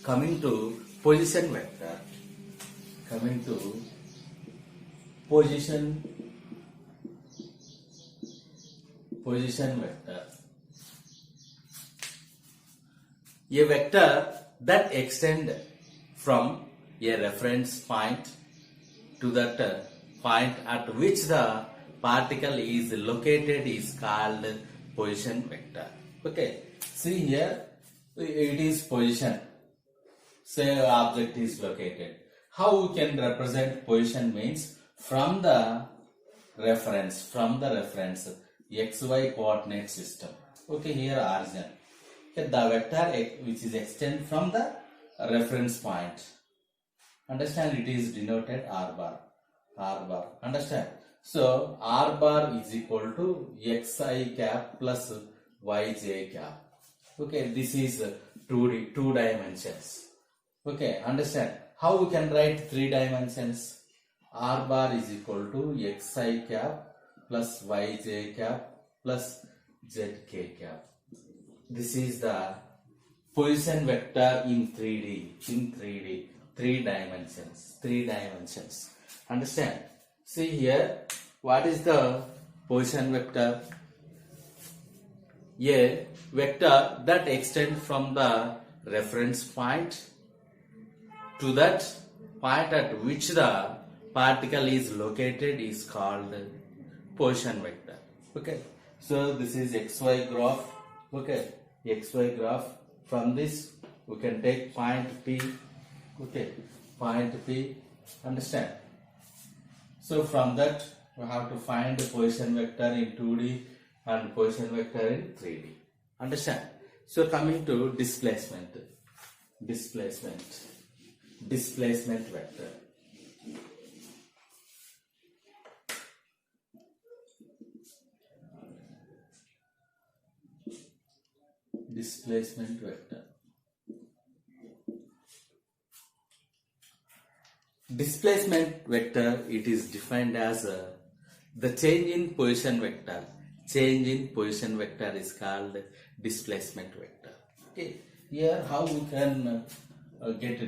coming to position vector, coming to position vector, a vector that extend from a reference point to that point at which the particle is located is called position vector. Okay, see here it is position, say object is located. How we can represent position means from the reference xy coordinate system. Okay, here origin. Okay, the vector which is extend from the reference point. Understand, it is denoted r bar. Understand? So r bar is equal to xi cap plus yj cap. Okay, this is 2 dimensions. Okay, understand? How we can write 3 dimensions? R bar is equal to xi cap plus yj cap plus zk cap. This is the position vector in 3D, 3 dimensions. Understand? See here, what is the position vector? A vector that extends from the reference point to that point at which the particle is located is called position vector. Okay, so this is xy graph. Okay, xy graph. From this we can take point P. Okay, point P. Understand? So from that we have to find the position vector in 2D and position vector in 3D. Understand? So coming to displacement vector. Displacement vector. Displacement vector, it is defined as the change in position vector. Change in position vector is called displacement vector. Okay, here how we can get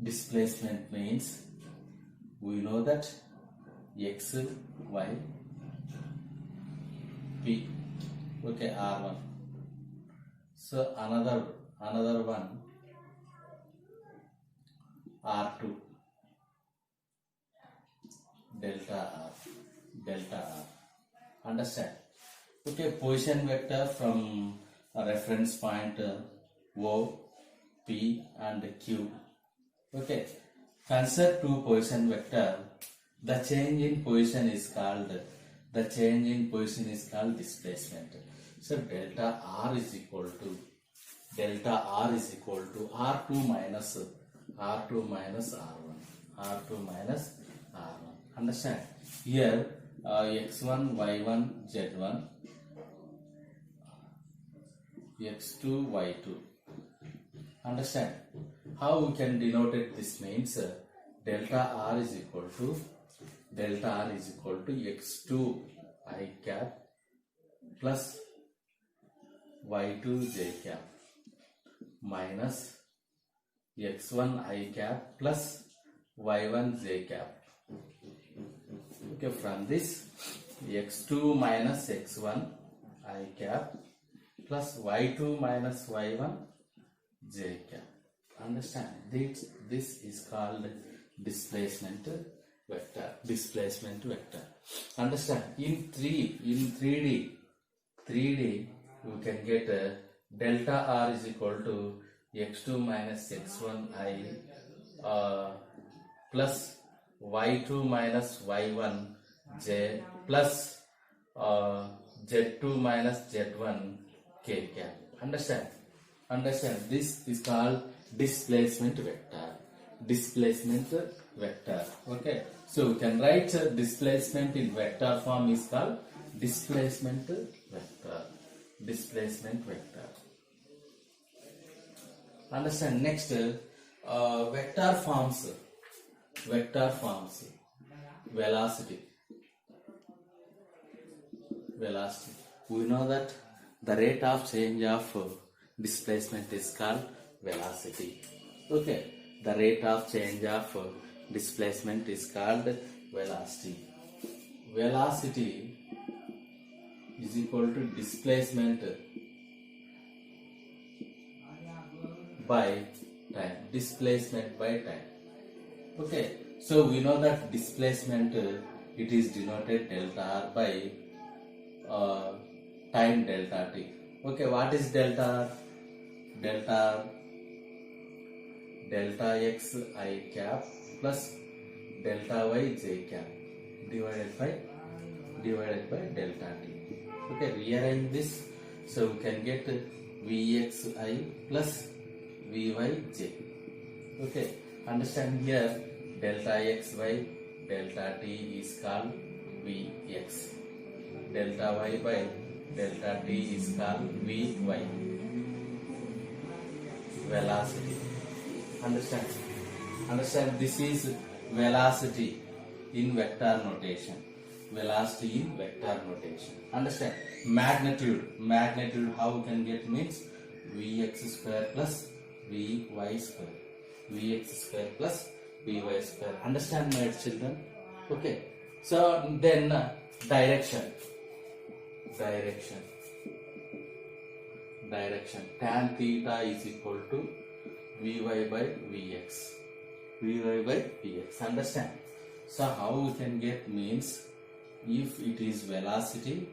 displacement means we know that x, y, p. Okay, r1. So another one r2, delta r. Understand? Okay, position vector from a reference point O, P and Q. Okay, consider 2 position vector. The change in position is called displacement. So delta r is equal to r2 minus r1. Understand? Here x1, y1, z1, x2, y2. Understand? How we can denote it? This means delta r is equal to x2 I cap plus y2 j cap minus x1 I cap plus y1 j cap. Okay, from this x2 minus x1 I cap plus y2 minus y1 j cap. Understand? This is called displacement vector. Understand? In 3D you can get delta r is equal to x2 minus x1 I plus y2 minus y1 j plus z2 minus z1 k cap. Understand? This is called displacement vector. Okay, so we can write displacement in vector form is called displacement vector. Understand? Next, vector forms. Velocity. We know that the rate of change of displacement is called velocity. Okay, the rate of change of displacement is called velocity. Velocity is equal to displacement by time. Displacement by time. Okay, so we know that displacement it is denoted delta r by uh, time delta t. Okay, what is delta r? Delta r, delta x I cap plus delta y j cap divided by delta t. Okay, rearrange this, so we can get vxi plus vyj. Okay, understand here delta x by delta t is called vx, delta y by delta t is called vy. Velocity. Understand this is velocity in vector notation. Velocity in vector notation. Understand? Magnitude how we can get means vx square plus vy square. Vx square plus vy square. Understand, my children? Okay. So then direction. Tan theta is equal to vy by vx. Understand? So how we can get means, if it is velocity,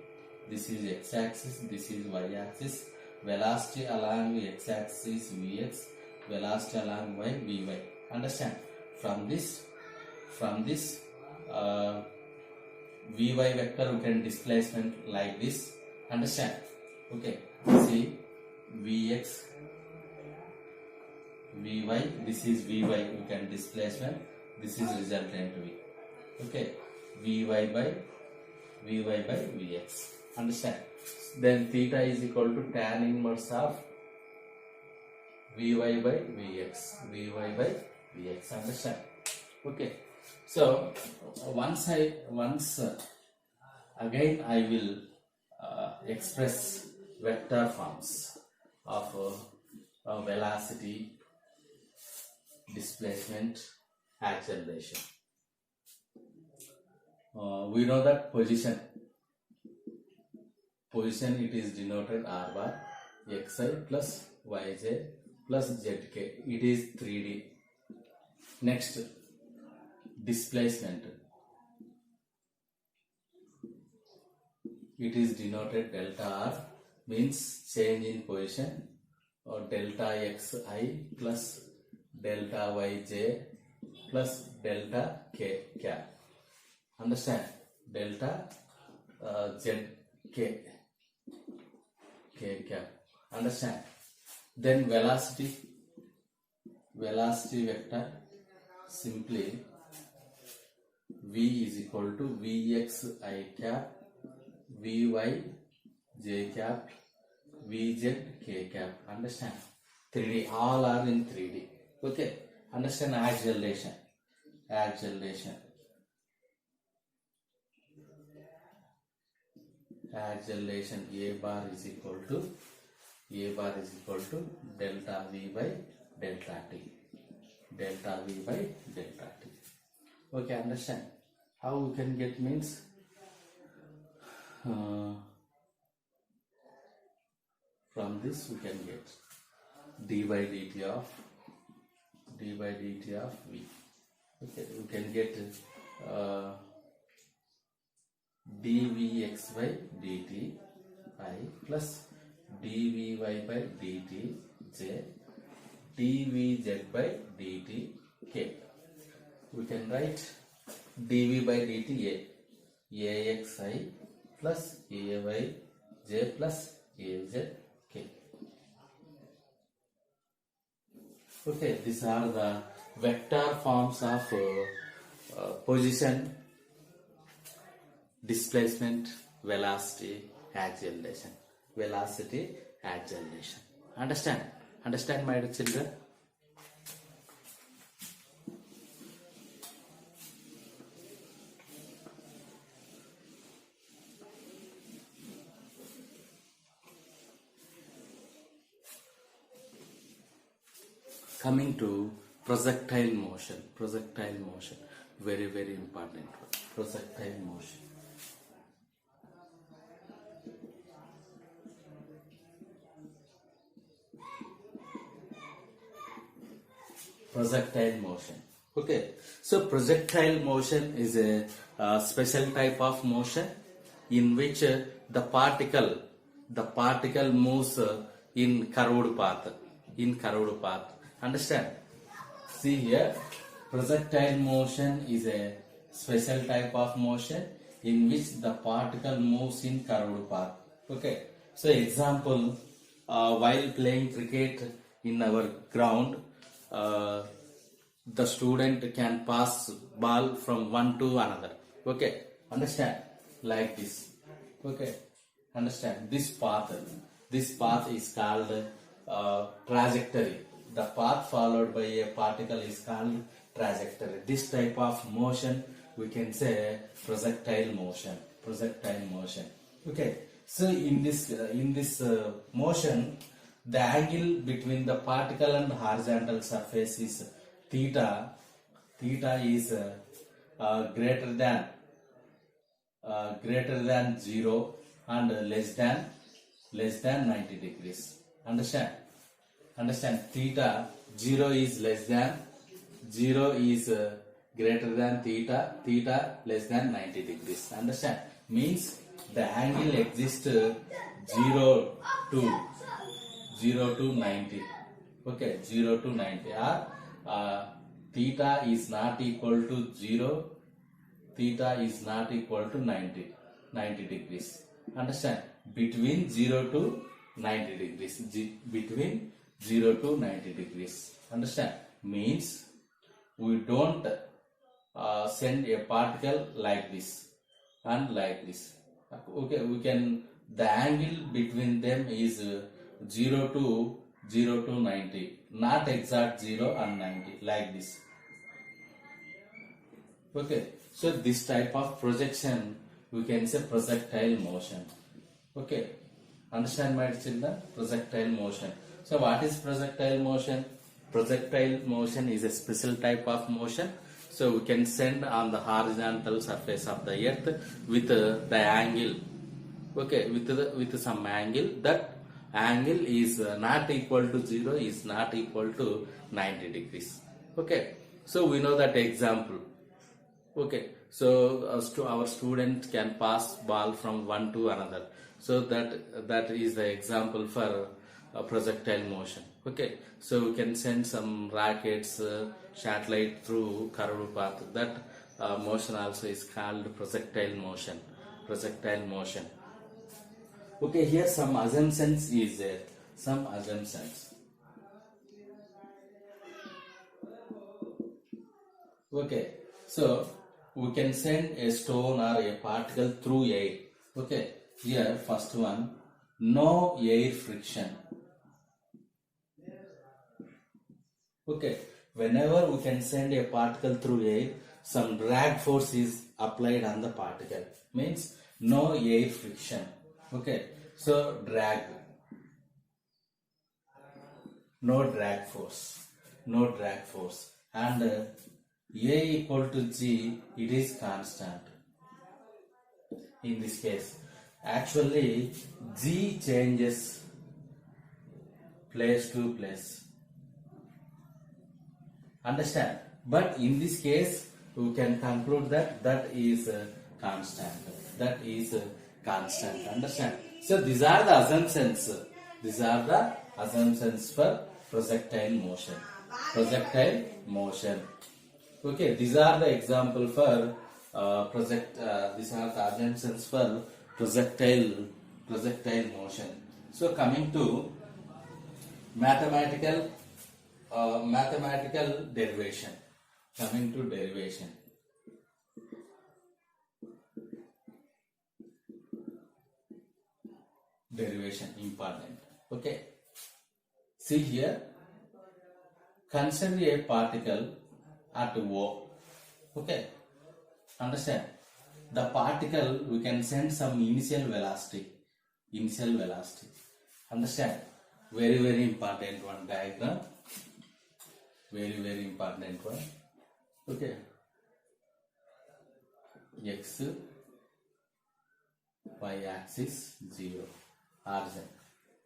this is x-axis, this is y-axis, velocity along x-axis is vx, velocity along y vy. Understand? From this vy vector we can displacement like this. Understand? Okay, see vx vy, this is vy, we can displacement, this is resultant v. Okay, vy by vx. Understand? Then theta is equal to tan inverse of vy by vx. Understand? Okay, so once again I will express vector forms of velocity, displacement, acceleration. We know that position it is denoted r bar xi plus yj plus zk. It is 3D. Next, displacement, it is denoted delta r, means change in position, or delta xi plus delta yj plus delta k cap. Understand? Delta zk k cap. Understand? Then velocity vector, simply v is equal to vx I cap vy j cap vz k cap. Understand? 3D, all are in 3D. Okay, understand? Acceleration a bar is equal to delta v by delta t. Okay, understand? How we can get means, from this we can get d by dt of v. Okay, we can get dvx by dt I plus dvy by dt j dvz by dt k. We can write dv by dt axi plus ay j plus az k. Okay, these are the vector forms of position, displacement, velocity, acceleration. Understand, my dear children? Coming to projectile motion. Projectile motion. Very, very important. Projectile motion. Projectile motion. Okay, so projectile motion is a special type of motion in which the particle moves in curved path. Understand? See here, projectile motion is a special type of motion in which the particle moves in curved path. Okay, so example, while playing cricket in our ground, the student can pass ball from one to another. Okay, understand? Like this. Okay, understand? This path is called trajectory. The path followed by a particle is called trajectory. This type of motion we can say projectile motion. Okay, so in this motion, the angle between the particle and horizontal surface is theta. Theta is greater than 0 and less than 90 degrees. Understand? Theta 0 is greater than theta less than 90 degrees. Understand? Means the angle exists 0 to 90. Okay, 0 to 90. Theta is not equal to 0. Theta is not equal to 90 degrees. Understand? Between 0 to 90 degrees. Between 0 to 90 degrees. Understand? Means we don't send a particle like this and like this. Okay, the angle between them is 0 to 90, not exact 0 and 90, like this. Okay, so this type of projection we can say projectile motion. Okay, understand my children? Projectile motion. So what is projectile motion? Projectile motion is a special type of motion. So we can send on the horizontal surface of the earth with the angle. Okay, with some angle. That angle is not equal to 0, is not equal to 90 degrees. Okay, so we know that example. Okay, so our student can pass ball from one to another. So that is the example for projectile motion. Okay, so we can send some rockets, satellite through curved path. That motion also is called projectile motion. Okay, here some assumptions is there. Some assumptions. Okay, so we can send a stone or a particle through air. Okay, here first one, no air friction. Okay, whenever we can send a particle through air, some drag force is applied on the particle. Means no air friction. Okay, so no drag force, and A equal to G, it is constant. In this case, actually G changes place to place. Understand? But in this case, we can conclude that is constant. Understand? So these are the assumptions. For projectile motion. Okay, these are the example for these are the assumptions for projectile motion. So coming to mathematical derivation. Derivation important. Okay, see here, consider a particle at O. Okay, understand? The particle, we can send some initial velocity. Understand? Very, very important one diagram. very important one. Okay, x y axis 0 origin.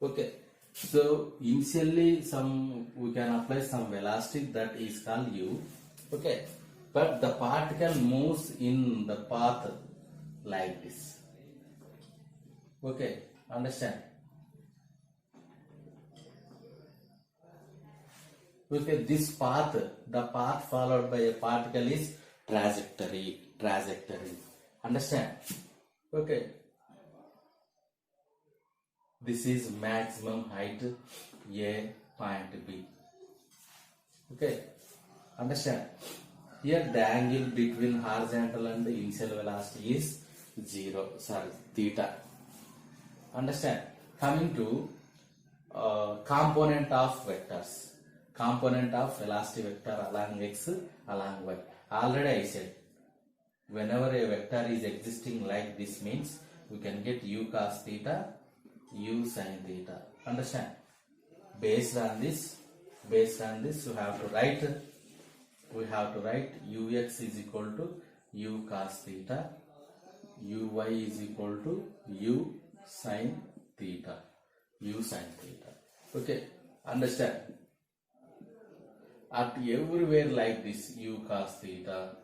Okay, so initially we can apply some velocity that is called u. Okay, but the particle moves in the path like this. Okay, understand? Okay, this path, the path followed by a particle is trajectory. Understand? Okay. This is maximum height A, point B. Okay. Understand? Here the angle between horizontal and the initial velocity is theta. Understand? Coming to component of vectors. Component of velocity vector along x, along y. Already I said, whenever a vector is existing like this means we can get u cos theta, u sin theta. Understand? Based on this we have to write ux is equal to u cos theta, uy is equal to u sin theta. Okay, understand? At everywhere like this, u cos theta,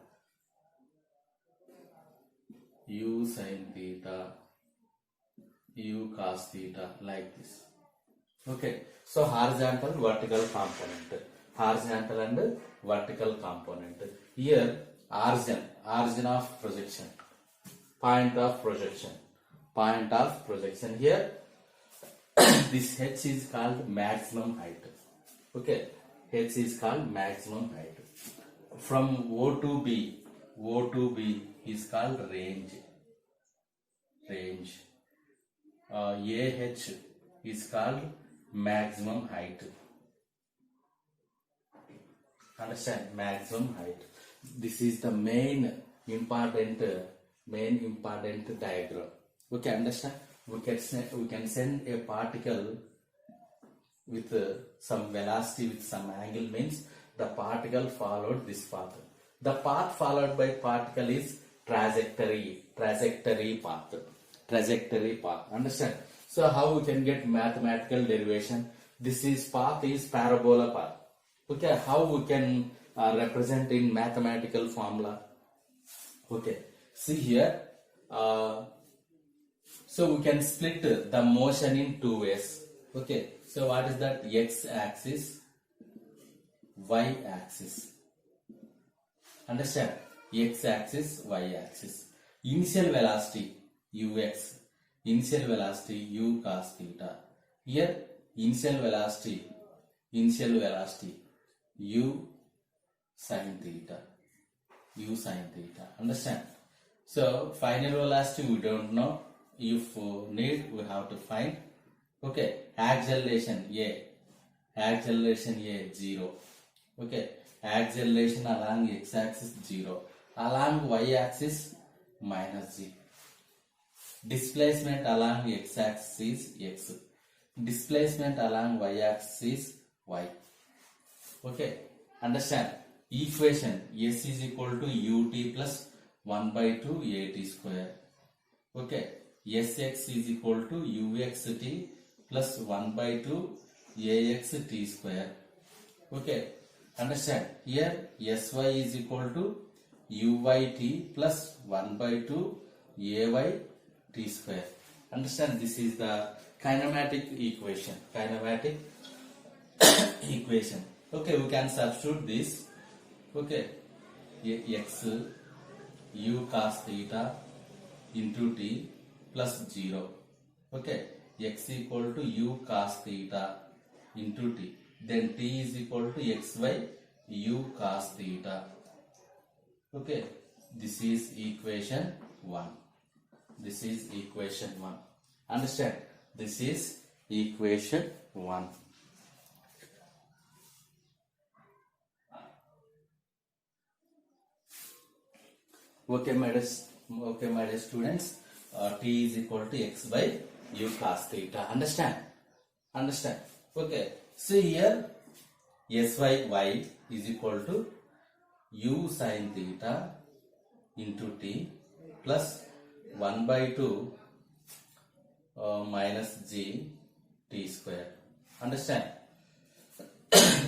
u sin theta, u cos theta, like this. Okay, so horizontal, vertical and vertical component. Here origin of projection, point of projection. Here this h is called maximum height. Okay, h is called maximum height. From O to B is called range. AH is called maximum height. Understand? Maximum height. This is the main important diagram. Okay, understand? We can send a particle with some velocity with some angle means the particle followed this path. The path followed by particle is trajectory path. Understand? So how we can get mathematical derivation? This is path is parabola path. Okay, how we can represent in mathematical formula? Okay, see here. So we can split the motion in two ways. Okay, so what is that? X axis, y axis. Understand? X axis, y axis. Initial velocity ux, initial velocity u cos theta. Here initial velocity u sin theta. Understand? So final velocity we don't know. If need, we have to find. Okay, acceleration A 0. Okay, acceleration along x-axis 0, along y-axis minus g. Displacement along x-axis is x. Displacement along y-axis is y. Okay, understand? Equation S is equal to ut plus 1 by 2 at square. Okay, Sx is equal to uxt plus 1 by 2 axt square. Okay, understand? Here Sy is equal to uyt plus 1 by 2 ayt square. Understand? This is the kinematic equation. Okay, we can substitute this. Okay, x u cos theta into t plus 0. Okay, x equal to u cos theta into t. Then t is equal to xy u cos theta. Okay, this is equation 1. Understand? This is equation 1. Okay, my dear students, t is equal to x by u cos theta. Understand? Okay. See here, SYY is equal to u sin theta into t plus 1 by 2 minus g t square. Understand?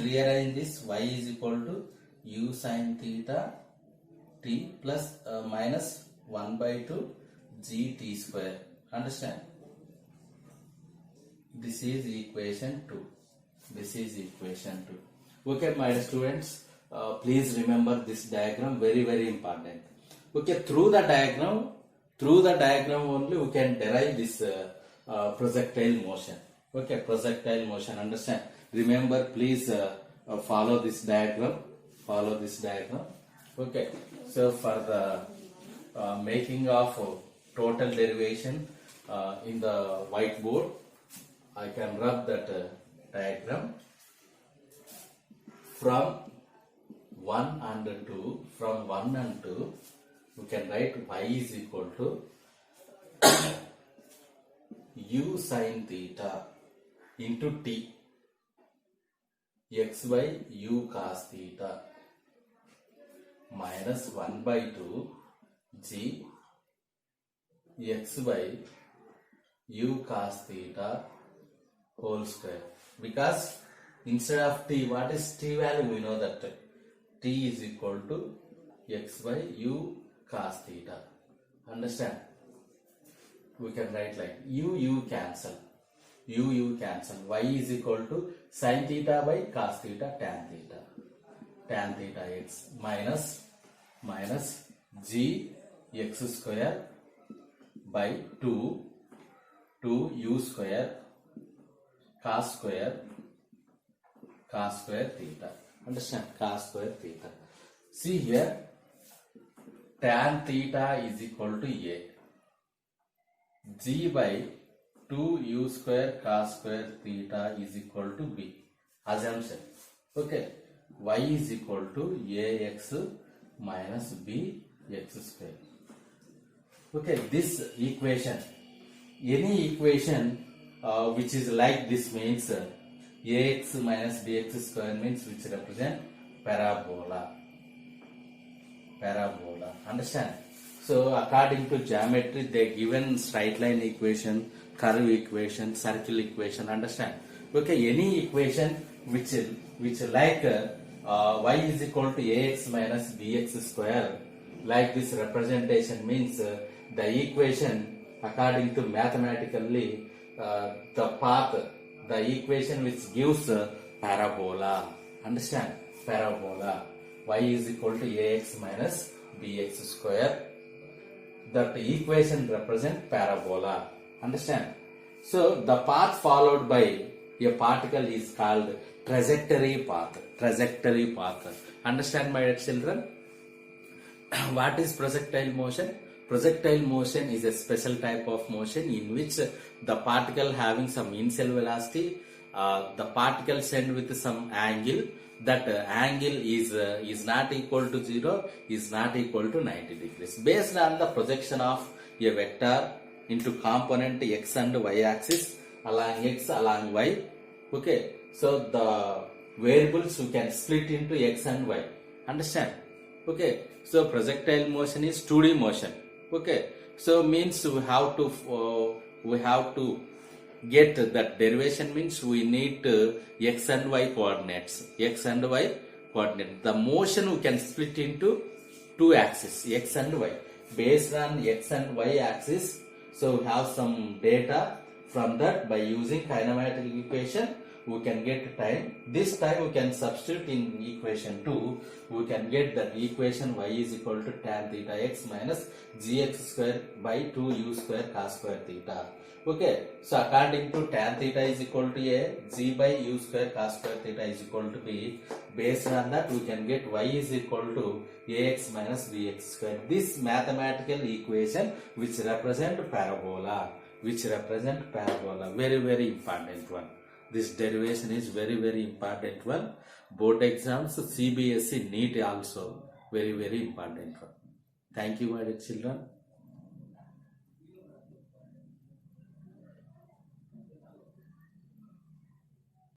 Rearrange this. Y is equal to u sin theta t plus minus 1 by 2 g t square. Understand? This is equation 2. This is equation 2. Okay, my students, please remember this diagram, very very important. Okay, through the diagram only we can derive this projectile motion. Okay, projectile motion. Understand? Remember, please follow this diagram. Follow this diagram. Okay, so for the making of total derivation in the whiteboard, I can rub that diagram from 1 and 2. From 1 and 2, we can write y is equal to u sin theta into t x by u cos theta minus 1 by 2 g x by u cos theta whole square. Because instead of t, what is t value? We know that t is equal to x by u cos theta. Understand? We can write like u cancel. U cancel. Y is equal to sin theta by cos theta tan theta. Tan theta x minus g x square by 2 u square cos square theta. Understand? Cos square theta. See here, tan theta is equal to a. G by 2 u square cos square theta is equal to b. Assumption. Okay. Y is equal to ax minus bx square. Okay. This equation, any equation which is like this means ax minus bx square means which represent parabola. Understand? So according to geometry, they given straight line equation, curve equation, circle equation. Understand? Okay, any equation which like y is equal to ax minus bx square, like this representation means the equation according to mathematically the path, the equation which gives parabola. Understand? Parabola. Y is equal to ax minus bx square. That equation represent parabola. Understand? So the path followed by a particle is called trajectory path. Understand, my dear children? What is projectile motion? Projectile motion is a special type of motion in which the particle having some initial velocity, the particle sent with some angle. That angle is not equal to 0, is not equal to 90 degrees. Based on the projection of a vector into component x and y axis, along x, along y. Okay, so the variables we can split into x and y. Understand? Okay, so projectile motion is 2D motion. Okay, so means we have to get that derivation means we need x and y coordinates. The motion we can split into two axes, x and y. Based on x and y axis, so we have some data. From that, by using kinematic equation, we can get time. This time we can substitute in equation 2. We can get that equation y is equal to tan theta x minus gx square by 2u square cos square theta. Okay, so according to tan theta is equal to a, g by u square cos square theta is equal to b. Based on that, we can get y is equal to ax minus bx square. This mathematical equation which represent parabola. Very very important one. This derivation is very very important one. Board exams, CBSE, NEET also very very important one. Thank you, my dear children.